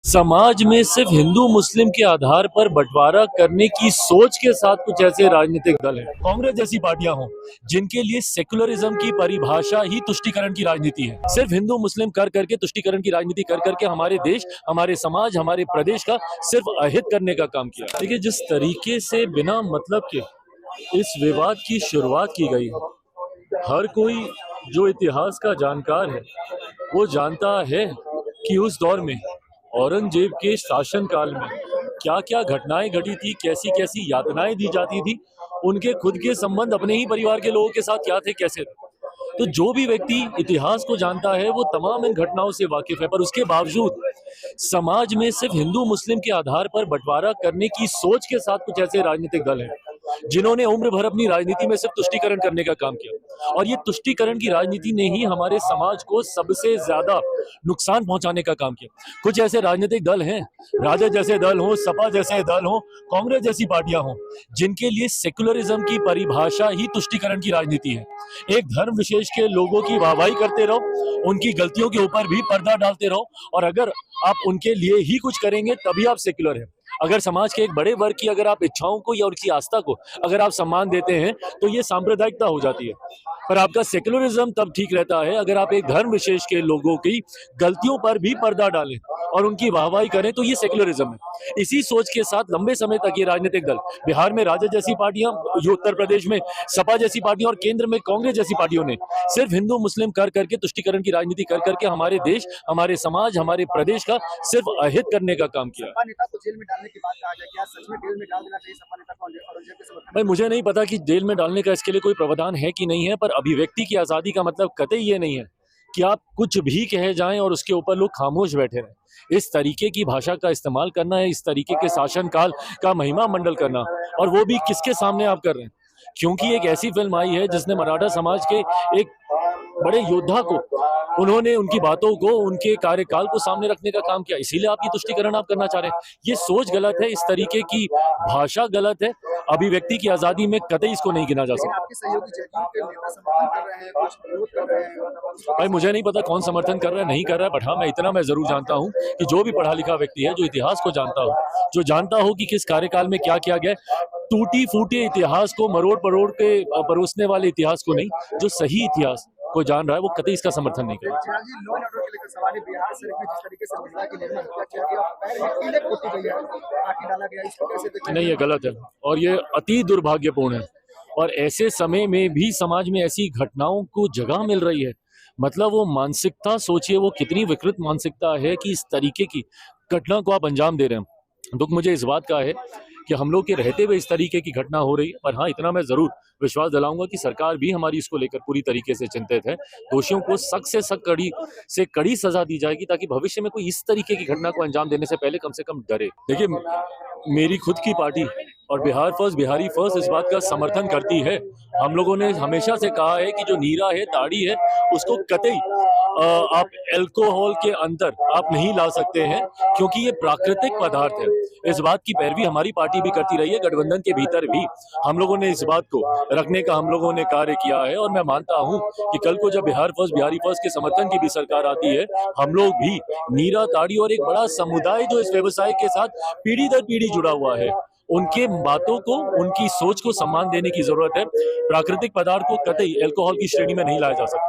समाज में सिर्फ हिंदू मुस्लिम के आधार पर बंटवारा करने की सोच के साथ कुछ ऐसे राजनीतिक दल हैं, कांग्रेस जैसी पार्टियां हों, जिनके लिए सेकुलरिज्म की परिभाषा ही तुष्टीकरण की राजनीति है। सिर्फ हिंदू मुस्लिम कर करके तुष्टीकरण की राजनीति कर करके हमारे देश, हमारे समाज, हमारे प्रदेश का सिर्फ अहित करने का काम किया। देखिए, जिस तरीके से बिना मतलब के इस विवाद की शुरुआत की गई है, हर कोई जो इतिहास का जानकार है वो जानता है कि उस दौर में औरंगजेब के शासनकाल में क्या क्या घटनाएं घटी थी, कैसी कैसी यातनाएं दी जाती थी, उनके खुद के संबंध अपने ही परिवार के लोगों के साथ क्या थे, कैसे थे। तो जो भी व्यक्ति इतिहास को जानता है वो तमाम इन घटनाओं से वाकिफ है, पर उसके बावजूद समाज में सिर्फ हिंदू मुस्लिम के आधार पर बंटवारा करने की सोच के साथ कुछ ऐसे राजनीतिक दल हैं जिन्होंने उम्र भर अपनी राजनीति में सिर्फ तुष्टीकरण करने का काम किया। और ये तुष्टीकरण की राजनीति ने ही हमारे समाज को सबसे ज्यादा नुकसान पहुंचाने का काम किया। कुछ ऐसे राजनीतिक दल हैं, राजद जैसे दल हो, सपा जैसे दल हो, कांग्रेस जैसी पार्टियां हो, जिनके लिए सेकुलरिज्म की परिभाषा ही तुष्टीकरण की राजनीति है। एक धर्म विशेष के लोगों की वाहवाही करते रहो, उनकी गलतियों के ऊपर भी पर्दा डालते रहो, और अगर आप उनके लिए ही कुछ करेंगे तभी आप सेकुलर हैं। अगर समाज के एक बड़े वर्ग की अगर आप इच्छाओं को या उनकी आस्था को अगर आप सम्मान देते हैं तो ये सांप्रदायिकता हो जाती है। पर आपका सेकुलरिज्म तब ठीक रहता है अगर आप एक धर्म विशेष के लोगों की गलतियों पर भी पर्दा डालें और उनकी वाहवाही करें, तो ये सेकुलरिज्म है। इसी सोच के साथ लंबे समय तक ये राजनीतिक दल, बिहार में राजद जैसी पार्टियां, उत्तर प्रदेश में सपा जैसी पार्टियां और केंद्र में कांग्रेस जैसी पार्टियों ने सिर्फ हिंदू मुस्लिम कर करके तुष्टीकरण की राजनीति कर करके हमारे देश, हमारे समाज, हमारे प्रदेश का सिर्फ अहित करने का काम किया। भाई, मुझे नहीं पता कि जेल में डालने का इसके लिए कोई प्रावधान है कि नहीं है, पर अभिव्यक्ति की आजादी का मतलब कतई ये नहीं है कि आप कुछ भी कहे जाएं और उसके ऊपर लोग खामोश बैठे रहें। इस तरीके की भाषा का इस्तेमाल करना है, इस तरीके के शासनकाल का महिमा मंडल करना, और वो भी किसके सामने आप कर रहे हैं? क्योंकि एक ऐसी फिल्म आई है जिसने मराठा समाज के एक बड़े योद्धा को, उन्होंने उनकी बातों को, उनके कार्यकाल को सामने रखने का काम किया, इसीलिए आप ये तुष्टीकरण आप करना चाह रहे हैं। ये सोच गलत है, इस तरीके की भाषा गलत है। अभिव्यक्ति की आजादी में कतई इसको नहीं गिना जा सकता। भाई, मुझे नहीं पता कौन समर्थन कर रहा है, नहीं कर रहा है, बट हाँ, मैं इतना मैं जरूर जानता हूँ कि जो भी पढ़ा लिखा व्यक्ति है, जो इतिहास को जानता हो, जो जानता हो कि किस कार्यकाल में क्या किया गया, टूटी फूटी इतिहास को मरोड़ परोड़ के परोसने वाले इतिहास को नहीं, जो सही इतिहास को जान रहा है वो कतई इसका समर्थन नहीं करेगा। नहीं, ये गलत है और ये अति दुर्भाग्यपूर्ण है। और ऐसे समय में भी समाज में ऐसी घटनाओं को जगह मिल रही है, मतलब वो मानसिकता सोचिए, वो कितनी विकृत मानसिकता है कि इस तरीके की घटना को आप अंजाम दे रहे हैं। दुख मुझे इस बात का है कि हम लोग के रहते हुए इस तरीके की घटना हो रही है, पर हाँ, इतना मैं जरूर विश्वास दिलाऊंगा कि सरकार भी हमारी इसको लेकर पूरी तरीके से चिंतित है। दोषियों को सख्त से सख्त, कड़ी से कड़ी सजा दी जाएगी, ताकि भविष्य में कोई इस तरीके की घटना को अंजाम देने से पहले कम से कम डरे। देखिए, मेरी खुद की पार्टी और बिहार फर्स्ट, बिहारी फर्स्ट इस बात का समर्थन करती है। हम लोगों ने हमेशा से कहा है कि जो नीरा है, ताड़ी है, उसको कतई आप अल्कोहल के अंदर आप नहीं ला सकते हैं, क्योंकि ये प्राकृतिक पदार्थ है। इस बात की पैरवी हमारी पार्टी भी करती रही है। गठबंधन के भीतर भी हम लोगों ने इस बात को रखने का हम लोगों ने कार्य किया है, और मैं मानता हूं कि कल को जब बिहार फर्स्ट, बिहारी फर्स्ट के समर्थन की भी सरकार आती है, हम लोग भी नीरा, ताड़ी और एक बड़ा समुदाय जो इस व्यवसाय के साथ पीढ़ी दर पीढ़ी जुड़ा हुआ है, उनके बातों को, उनकी सोच को सम्मान देने की जरूरत है। प्राकृतिक पदार्थ को कतई अल्कोहल की श्रेणी में नहीं लाया जा सकता।